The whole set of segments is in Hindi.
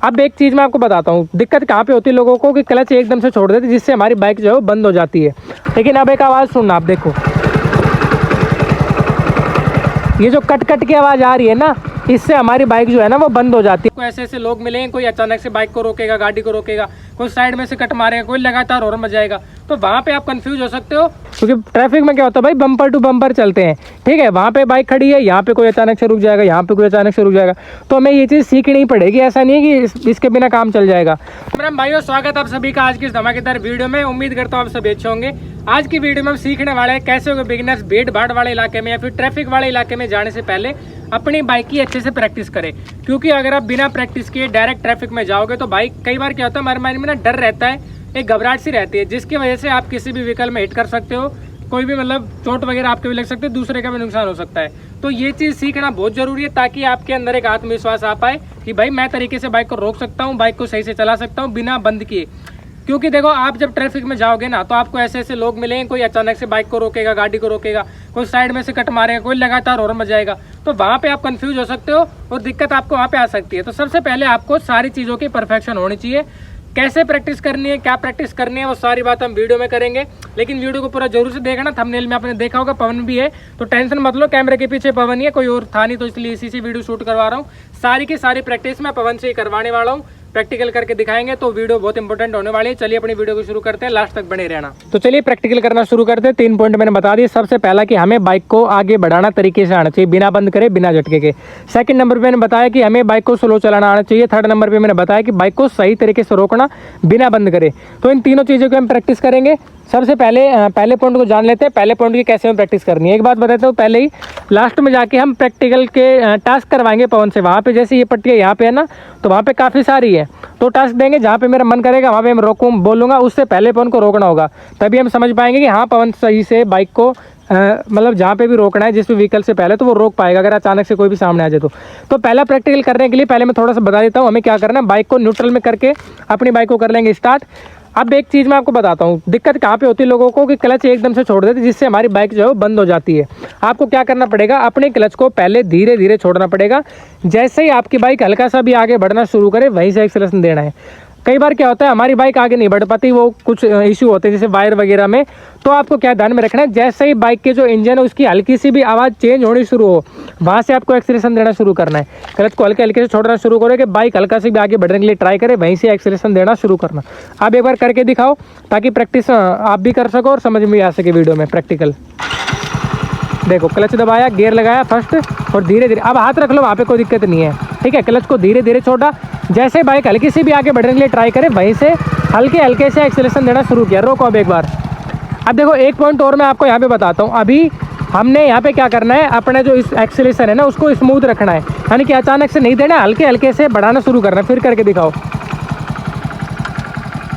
अब एक चीज़ मैं आपको बताता हूँ दिक्कत कहाँ पे होती है लोगों को कि क्लच एकदम से छोड़ देते जिससे हमारी बाइक जो है वो बंद हो जाती है। लेकिन अब एक आवाज़ सुनना आप देखो, ये जो कट कट की आवाज़ आ रही है ना, इससे हमारी बाइक जो है ना वो बंद हो जाती है। ऐसे ऐसे लोग मिलेंगे, कोई अचानक से बाइक को रोकेगा, गाड़ी को रोकेगा, कोई साइड में से कट मारेगा, कोई लगातार हॉर्न बजाएगा, तो वहाँ पे आप कंफ्यूज हो सकते हो। क्योंकि ट्रैफिक में क्या होता है भाई, बम्पर टू बम्पर चलते हैं, ठीक है। वहाँ पे बाइक खड़ी है, यहाँ पे कोई अचानक से रुक जाएगा, यहाँ पे कोई अचानक से रुक जाएगा, तो हमें ये चीज़ सीखनी पड़ेगी। ऐसा नहीं है कि इसके बिना काम चल जाएगा। मेरा भाइयों स्वागत आप सभी का आज की इस धमाकेदार वीडियो में। उम्मीद करता हूँ आप सभी अच्छे होंगे। आज की वीडियो में हम सीखने वाले हैं कैसे होगा बिगिनर्स भीड़ भाड़ वाले इलाके में या फिर ट्रैफिक वाले इलाके में जाने से पहले अपनी बाइक की अच्छे से प्रैक्टिस करें। क्योंकि अगर आप बिना प्रैक्टिस किए डायरेक्ट ट्रैफिक में जाओगे तो बाइक कई बार क्या होता है, हमारे माइंड में ना डर रहता है, एक घबराहट सी रहती है, जिसकी वजह से आप किसी भी व्हीकल में हिट कर सकते हो, कोई भी मतलब चोट वगैरह आपके भी लग सकती है, दूसरे का भी नुकसान हो सकता है। तो ये चीज़ सीखना बहुत जरूरी है ताकि आपके अंदर एक आत्मविश्वास आ पाए कि भाई मैं तरीके से बाइक को रोक सकता हूँ, बाइक को सही से चला सकता हूँ बिना बंद किए। क्योंकि देखो आप जब ट्रैफिक में जाओगे ना तो आपको ऐसे ऐसे लोग मिलेंगे, कोई अचानक से बाइक को रोकेगा, गाड़ी को रोकेगा, कोई साइड में से कट मारेगा, कोई लगातार हॉर्न बजाएगा, तो वहाँ पे आप कंफ्यूज हो सकते हो और दिक्कत आपको वहाँ पे आ सकती है। तो सबसे पहले आपको सारी चीज़ों की परफेक्शन होनी चाहिए। कैसे प्रैक्टिस करनी है, क्या प्रैक्टिस करनी है, वो सारी बात हम वीडियो में करेंगे। लेकिन वीडियो को पूरा जरूर से देखना। थंबनेल में आपने देखा होगा पवन भी है, तो टेंशन मत लो, कैमरे के पीछे पवन ही है, कोई और था नहीं, तो इसलिए इसी से वीडियो शूट करवा रहा हूँ। सारी की सारी प्रैक्टिस मैं पवन से ही करवाने वाला हूँ, प्रैक्टिकल करके दिखाएंगे, तो वीडियो बहुत इंपॉर्टेंट होने वाली है। चलिए अपनी वीडियो को शुरू करते हैं, लास्ट तक बने रहना। तो चलिए प्रैक्टिकल करना शुरू करते हैं। 3 पॉइंट मैंने बता दिए। सबसे पहला कि हमें बाइक को आगे बढ़ाना तरीके से आना चाहिए, बिना बंद करे, बिना झटके के। सेकंड नंबर पे मैंने बताया कि हमें बाइक को स्लो चलाना आना चाहिए। थर्ड नंबर पे मैंने बताया कि बाइक को सही तरीके से रोकना बिना बंद करे। तो इन तीनों चीज़ों की हम प्रैक्टिस करेंगे। सबसे पहले पॉइंट को जान लेते हैं, पहले पॉइंट की कैसे हम प्रैक्टिस करनी है। एक बात बताता हूँ, पहले ही लास्ट में जाके हम प्रैक्टिकल के टास्क करवाएंगे पवन से। वहाँ पे जैसे ये पट्टी है यहाँ पे है ना, तो वहाँ पे काफ़ी सारी है, तो टास्क देंगे जहाँ पे मेरा मन करेगा वहाँ पे मैं बोलूँगा, उससे पहले पवन को रोकना होगा। तभी हम समझ पाएंगे कि हाँ पवन सही से बाइक को मतलब जहाँ पे भी रोकना है जिस भी व्हीकल से पहले, तो वो रोक पाएगा अगर अचानक से कोई भी सामने आ जाए तो पहला प्रैक्टिकल करने के लिए पहले मैं थोड़ा सा बता देता हूँ हमें क्या करना है। बाइक को न्यूट्रल में करके अपनी बाइक को कर लेंगे स्टार्ट। अब एक चीज़ मैं आपको बताता हूँ दिक्कत कहाँ पे होती है लोगों को कि क्लच एकदम से छोड़ देते जिससे हमारी बाइक जो है वो बंद हो जाती है। आपको क्या करना पड़ेगा, अपने क्लच को पहले धीरे धीरे छोड़ना पड़ेगा। जैसे ही आपकी बाइक हल्का सा भी आगे बढ़ना शुरू करे वहीं से एक्सेलरेशन देना है। कई बार क्या होता है हमारी बाइक आगे नहीं बढ़ पाती, वो कुछ इशू होते हैं जैसे वायर वगैरह में, तो आपको क्या ध्यान में रखना है, जैसे ही बाइक के जो इंजन है उसकी हल्की सी भी आवाज़ चेंज होनी शुरू हो वहाँ से आपको एक्सेलरेशन देना शुरू करना है। क्लच को हल्के हल्के से छोड़ना शुरू करो कि बाइक हल्का से भी आगे बढ़ने के लिए ट्राई करे, वहीं से एक्सेलरेशन देना शुरू करना। आप एक बार करके दिखाओ ताकि प्रैक्टिस आप भी कर सको और समझ में आ सके वीडियो में प्रैक्टिकल। देखो क्लच दबाया, गियर लगाया फर्स्ट, और धीरे धीरे अब हाथ रख लो, वहाँ पे कोई दिक्कत नहीं है, ठीक है। क्लच को धीरे धीरे छोड़ा, जैसे बाइक हल्की सी भी आगे बढ़ने के लिए ट्राई करे वहीं से हल्के हल्के से एक्सेलरेशन देना शुरू किया। रोको अब एक बार। अब देखो एक पॉइंट और मैं आपको यहाँ पे बताता हूँ। अभी हमने यहाँ पे क्या करना है, अपना जो इस एक्सेलरेशन है ना उसको स्मूथ रखना है, यानी कि अचानक से नहीं देना, हल्के हल्के से बढ़ाना शुरू करना है। फिर करके दिखाओ,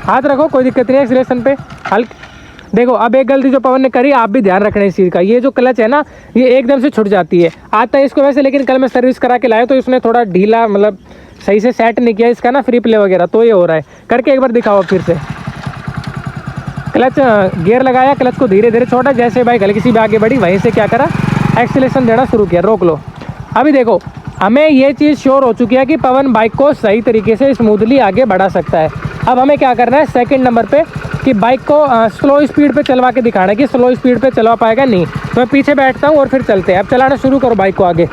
हाथ रखो, कोई दिक्कत नहीं है एक्सेलरेशन पे हल्के। देखो अब एक गलती जो पवन ने करी, आप भी ध्यान रखना इस चीज़ का, ये जो क्लच है ना ये एकदम से छूट जाती है। आता है इसको वैसे, लेकिन कल मैं सर्विस करा के लाया तो इसने थोड़ा ढीला मतलब सही से सेट नहीं किया इसका ना फ्री प्ले वगैरह, तो ये हो रहा है। करके एक बार दिखाओ फिर से। क्लच गियर लगाया, क्लच को धीरे धीरे छोड़ा, जैसे बाइक हल्की सी भी आगे बढ़ी वहीं से क्या करा, एक्सेलरेशन देना शुरू किया। रोक लो। अभी देखो हमें ये चीज़ श्योर हो चुकी है कि पवन बाइक को सही तरीके से स्मूथली आगे बढ़ा सकता है। अब हमें क्या करना है सेकंड नंबर पे कि बाइक को स्लो स्पीड पे चलवा के दिखाना है कि स्लो स्पीड पे चलवा पाएगा नहीं। तो मैं पीछे बैठता हूँ और फिर चलते हैं। अब चलाना शुरू करो बाइक को आगे,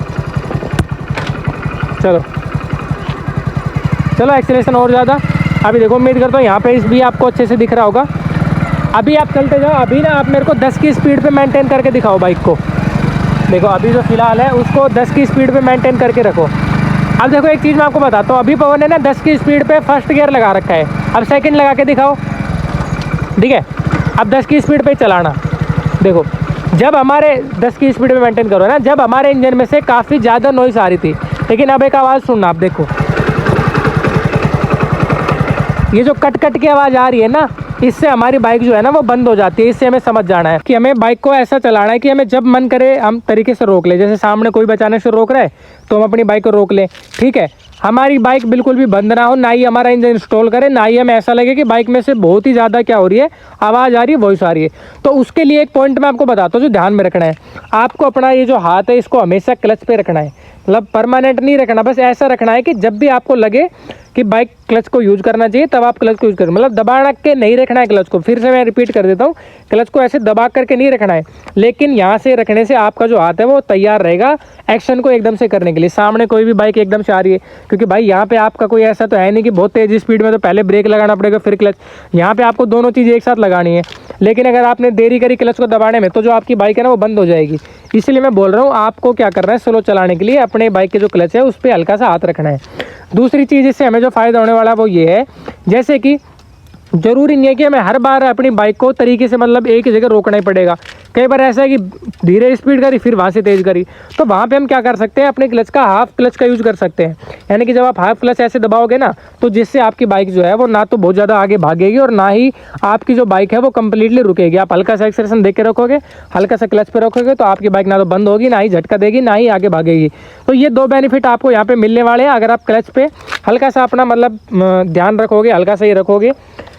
चलो चलो एक्सेलरेशन और ज़्यादा। अभी देखो उम्मीद करता हूँ यहाँ पे इस भी आपको अच्छे से दिख रहा होगा। अभी आप चलते जाओ। अभी ना आप मेरे को 10 की स्पीड पे मेंटेन करके दिखाओ बाइक को। देखो अभी जो फिलहाल है उसको 10 की स्पीड पे मेंटेन करके रखो। अब देखो एक चीज़ मैं आपको बताता हूँ, अभी पवन ने ना 10 की स्पीड पे फर्स्ट गियर लगा रखा है, अब सेकंड लगा के दिखाओ, ठीक है। अब 10 की स्पीड पे चलाना। देखो जब हमारे 10 की स्पीड पे मेंटेन करो ना, जब हमारे इंजन में से काफ़ी ज़्यादा नॉइस आ रही थी, लेकिन अब एक आवाज़ सुनना आप देखो, ये जो कट कट की आवाज़ आ रही है ना, इससे हमारी बाइक जो है ना वो बंद हो जाती है। इससे हमें समझ जाना है कि हमें बाइक को ऐसा चलाना है कि हमें जब मन करे हम तरीके से रोक ले। जैसे सामने कोई अचानक से रोक रहा है तो हम अपनी बाइक को रोक लें, ठीक है। हमारी बाइक बिल्कुल भी बंद ना हो, ना ही हमारा इंजन इंस्टॉल करे, ना ही हमें ऐसा लगे कि बाइक में से बहुत ही ज़्यादा क्या हो रही है, आवाज़ आ रही है, वॉइस आ रही है। तो उसके लिए एक पॉइंट मैं आपको बताता हूँ जो ध्यान में रखना है। आपको अपना ये जो हाथ है इसको हमेशा क्लच पे रखना है, मतलब परमानेंट नहीं रखना, बस ऐसा रखना है कि जब भी आपको लगे कि बाइक क्लच को यूज़ करना चाहिए तब आप क्लच को यूज़ करें। मतलब दबा के नहीं रखना है क्लच को, फिर से मैं रिपीट कर देता हूँ, क्लच को ऐसे दबा करके नहीं रखना है, लेकिन यहाँ से रखने से आपका जो हाथ है वो तैयार रहेगा एक्शन को एकदम से करने के लिए। सामने कोई भी बाइक एकदम से आ रही है, क्योंकि भाई यहाँ पे आपका कोई ऐसा तो है नहीं कि बहुत तेज़ स्पीड में तो पहले ब्रेक लगाना पड़ेगा फिर क्लच, यहाँ पे आपको दोनों चीज़ एक साथ लगानी है। लेकिन अगर आपने देरी करी क्लच को दबाने में तो जो आपकी बाइक है ना वो बंद हो जाएगी। इसलिए मैं बोल रहा हूँ आपको क्या करना है, स्लो चलाने के लिए अपने बाइक के जो क्लच है उस पर हल्का सा हाथ रखना है। दूसरी चीज़ इससे हमें जो फ़ायदा होने वाला वो ये है, जैसे कि ज़रूरी नहीं है कि हमें हर बार अपनी बाइक को तरीके से मतलब एक ही जगह रोकना ही पड़ेगा। कई बार ऐसा है कि धीरे स्पीड करी फिर वहाँ से तेज़ करी, तो वहाँ पे हम क्या कर सकते हैं, अपने क्लच का हाफ क्लच का यूज़ कर सकते हैं। यानी कि जब आप हाफ क्लच ऐसे दबाओगे ना तो जिससे आपकी बाइक जो है वो ना तो बहुत ज़्यादा आगे भागेगी और ना ही आपकी जो बाइक है वो कंप्लीटली रुकेगी। आप हल्का सा एक्सेलरेशन दे के रखोगे, हल्का सा क्लच पे रखोगे तो आपकी बाइक ना तो बंद होगी, ना ही झटका देगी, ना ही आगे भागेगी। तो ये दो बेनिफिट आपको यहाँ पे मिलने वाले हैं अगर आप क्लच पे हल्का सा अपना मतलब ध्यान रखोगे, हल्का सा ही रखोगे।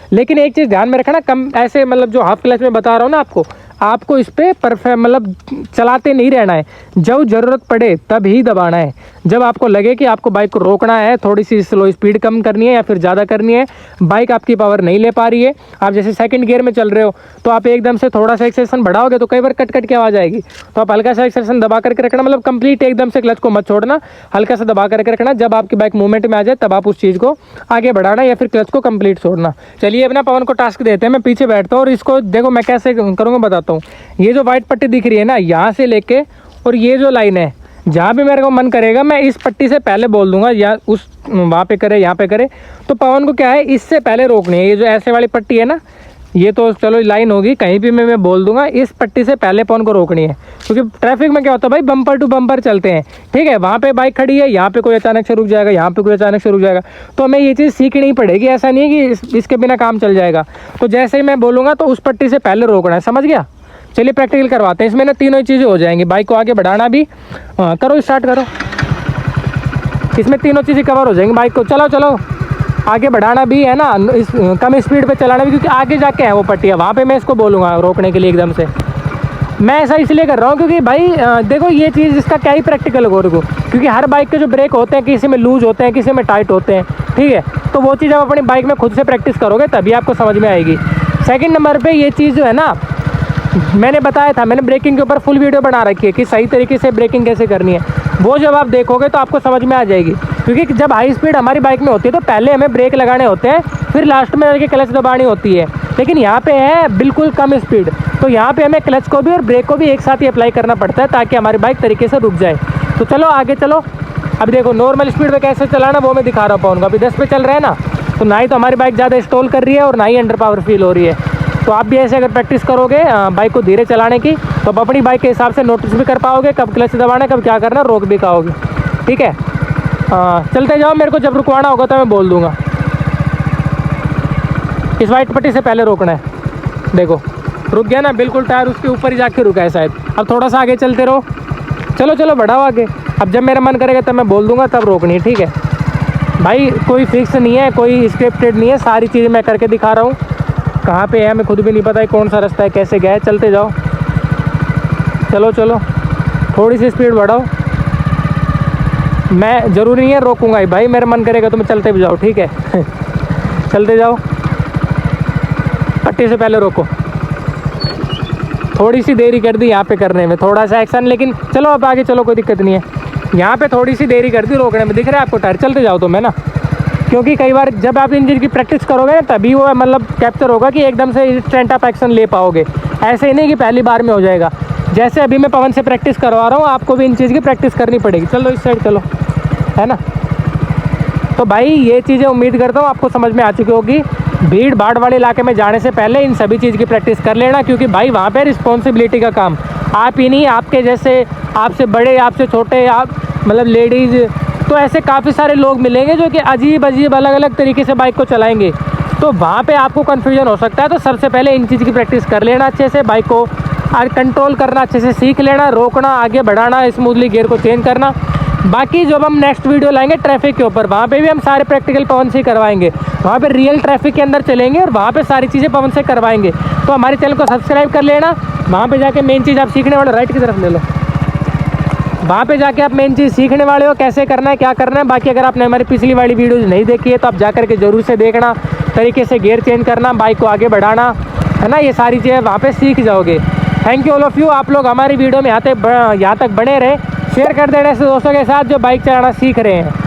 लेकिन एक चीज़ ध्यान में रखना, कम ऐसे मतलब जो हाफ क्लच में बता रहा हूँ ना आपको इस पर परफेक्ट मतलब चलाते नहीं रहना है, जब ज़रूरत पड़े तब ही दबाना है। जब आपको लगे कि आपको बाइक को रोकना है, थोड़ी सी स्लो स्पीड कम करनी है या फिर ज़्यादा करनी है, बाइक आपकी पावर नहीं ले पा रही है, आप जैसे सेकंड गियर में चल रहे हो तो आप एकदम से थोड़ा सा एक्सेलरेशन बढ़ाओगे तो कई बार कट की आवाज़ आएगी, तो आप हल्का सा एक्सेलरेशन दबा करके रखना, मतलब कंप्लीट एकदम से क्लच को मत छोड़ना, हल्का सा दबा करके रखना। जब आपकी बाइक मूवमेंट में आ जाए तब आप उस चीज़ को आगे बढ़ाना या फिर क्लच को कंप्लीट छोड़ना। चलिए अपना पवन को टास्क देते हैं, मैं पीछे बैठता हूँ और इसको देखो मैं कैसे करूँगा बताता हूँ। ये जो वाइट पट्टी दिख रही है ना, यहाँ से लेके और ये जो लाइन है, जहाँ भी मेरे को मन करेगा मैं इस पट्टी से पहले बोल दूंगा या उस वहाँ पे करे यहाँ पे करे, तो पवन को क्या है इससे पहले रोकनी है। ये जो ऐसे वाली पट्टी है ना, ये तो चलो लाइन होगी, कहीं भी मैं बोल दूंगा इस पट्टी से पहले पवन को रोकनी है, क्योंकि ट्रैफिक में क्या होता है भाई बम्पर टू बम्पर चलते हैं, ठीक है। वहाँ पे बाइक खड़ी है, यहाँ पे कोई अचानक से रुक जाएगा, यहाँ पे कोई अचानक से रुक जाएगा, तो हमें ये चीज़ सीखनी पड़ेगी। ऐसा नहीं है कि इसके बिना काम चल जाएगा। तो जैसे ही मैं बोलूँगा तो उस पट्टी से पहले रोकना है, समझ गया। चलिए प्रैक्टिकल करवाते हैं, इसमें ना तीनों ही चीज़ें हो जाएंगी, बाइक को आगे बढ़ाना भी, करो स्टार्ट करो, इसमें तीनों चीज़ें कवर हो जाएंगी। बाइक को चलो चलो आगे बढ़ाना भी है ना, इस कम स्पीड पे चलाना भी, क्योंकि आगे जाके है वो पट्टियाँ, वहाँ पे मैं इसको बोलूँगा रोकने के लिए एकदम से। मैं ऐसा इसलिए कर रहा हूँ क्योंकि भाई देखो ये चीज़ इसका क्या ही प्रैक्टिकल होगा रुको, क्योंकि हर बाइक के जो ब्रेक होते हैं किसी में लूज होते हैं, किसी में टाइट होते हैं, ठीक है। तो वो चीज़ आप अपनी बाइक में खुद से प्रैक्टिस करोगे तभी आपको समझ में आएगी। सेकेंड नंबर पर ये चीज़ जो है ना, मैंने बताया था, मैंने ब्रेकिंग के ऊपर फुल वीडियो बना रखी है कि सही तरीके से ब्रेकिंग कैसे करनी है, वो जब आप देखोगे तो आपको समझ में आ जाएगी। क्योंकि जब हाई स्पीड हमारी बाइक में होती है तो पहले हमें ब्रेक लगाने होते हैं, फिर लास्ट में जाके क्लच दबानी होती है। लेकिन यहाँ पे है बिल्कुल कम स्पीड, तो यहाँ पे हमें क्लच को भी और ब्रेक को भी एक साथ ही अप्लाई करना पड़ता है ताकि हमारी बाइक तरीके से रुक जाए। तो चलो आगे चलो। अब देखो नॉर्मल स्पीड में कैसे चलाना वो मैं दिखा रहा पाऊँगा। अभी 10 पे चल रहा है ना, तो ना ही तो हमारी बाइक ज़्यादा स्टॉल कर रही है और ना ही अंडर पावर फील हो रही है। तो आप भी ऐसे अगर प्रैक्टिस करोगे बाइक को धीरे चलाने की, तो आप अपनी बाइक के हिसाब से नोटिस भी कर पाओगे कब क्लच दबाना है, कब क्या करना, रोक भी पाओगे, ठीक है। चलते जाओ, मेरे को जब रुकवाना होगा तो मैं बोल दूंगा। इस वाइट पट्टी से पहले रोकना है, देखो रुक गया ना, बिल्कुल टायर उसके ऊपर ही जाके रुका है शायद। अब थोड़ा सा आगे चलते रहो, चलो चलो बढ़ाओ आगे। अब जब मेरा मन करेगा तब मैं बोल दूंगा, तब रोकनी है, ठीक है भाई। कोई फिक्स नहीं है, कोई स्क्रिप्टेड नहीं है, सारी चीज़ें मैं करके दिखा रहा हूँ। कहाँ पे है हमें खुद भी नहीं पता है, कौन सा रास्ता है, कैसे गया है। चलते जाओ, चलो चलो थोड़ी सी स्पीड बढ़ाओ। मैं ज़रूरी नहीं है रोकूंगा ही भाई, मेरा मन करेगा तो मैं चलते भी जाओ, ठीक है चलते जाओ, पट्टी से पहले रोको। थोड़ी सी देरी कर दी यहाँ पे करने में, थोड़ा सा एक्शन, लेकिन चलो अब आगे चलो, कोई दिक्कत नहीं है। यहाँ पे थोड़ी सी देरी कर दी रोकने में, दिख रहा है आपको टायर। चलते जाओ तो मैं ना, क्योंकि कई बार जब आप इन चीज़ की प्रैक्टिस करोगे ना तभी वो मतलब कैप्चर होगा कि एकदम से इंस्टेंट आप एक्शन ले पाओगे। ऐसे ही नहीं कि पहली बार में हो जाएगा। जैसे अभी मैं पवन से प्रैक्टिस करवा रहा हूँ, आपको भी इन चीज़ की प्रैक्टिस करनी पड़ेगी। चलो इस साइड चलो, है ना। तो भाई ये चीज़ें उम्मीद करता हूँ आपको समझ में आ चुकी होगी। भीड़ भाड़ वाले इलाके में जाने से पहले इन सभी चीज़ की प्रैक्टिस कर लेना, क्योंकि भाई वहाँ पे रिस्पॉन्सिबिलिटी का काम आप ही नहीं, आपके जैसे, आपसे बड़े, आपसे छोटे, आप मतलब लेडीज़, तो ऐसे काफ़ी सारे लोग मिलेंगे जो कि अजीब अजीब अलग अलग तरीके से बाइक को चलाएंगे। तो वहाँ पे आपको कन्फ्यूजन हो सकता है। तो सबसे पहले इन चीज़ की प्रैक्टिस कर लेना अच्छे से, बाइक को कंट्रोल करना अच्छे से सीख लेना, रोकना, आगे बढ़ाना, स्मूथली गियर को चेंज करना। बाकी जब हम नेक्स्ट वीडियो लाएंगे ट्रैफिक के ऊपर, वहाँ पे भी हम सारे प्रैक्टिकल पवन से करवाएंगे। वहाँ पे रियल ट्रैफिक के अंदर चलेंगे और वहाँ पे सारी चीज़ें पवन से करवाएंगे। तो हमारे चैनल को सब्सक्राइब कर लेना। वहाँ पे जाके मेन चीज़ आप सीखने वाले, राइट की तरफ ले लो, वहाँ पे जाके आप मेन चीज़ सीखने वाले हो, कैसे करना है, क्या करना है। बाकी अगर आपने हमारी पिछली वाली वीडियोज़ नहीं देखी है तो आप जा करके ज़रूर से देखना, तरीके से गियर चेंज करना, बाइक को आगे बढ़ाना, है ना, ये सारी चीज़ें वहाँ पे सीख जाओगे। Thank you all of you. आप लोग हमारी वीडियो में यहाँ तक बने रहे, शेयर कर देने से दोस्तों के साथ जो बाइक चलाना सीख रहे हैं।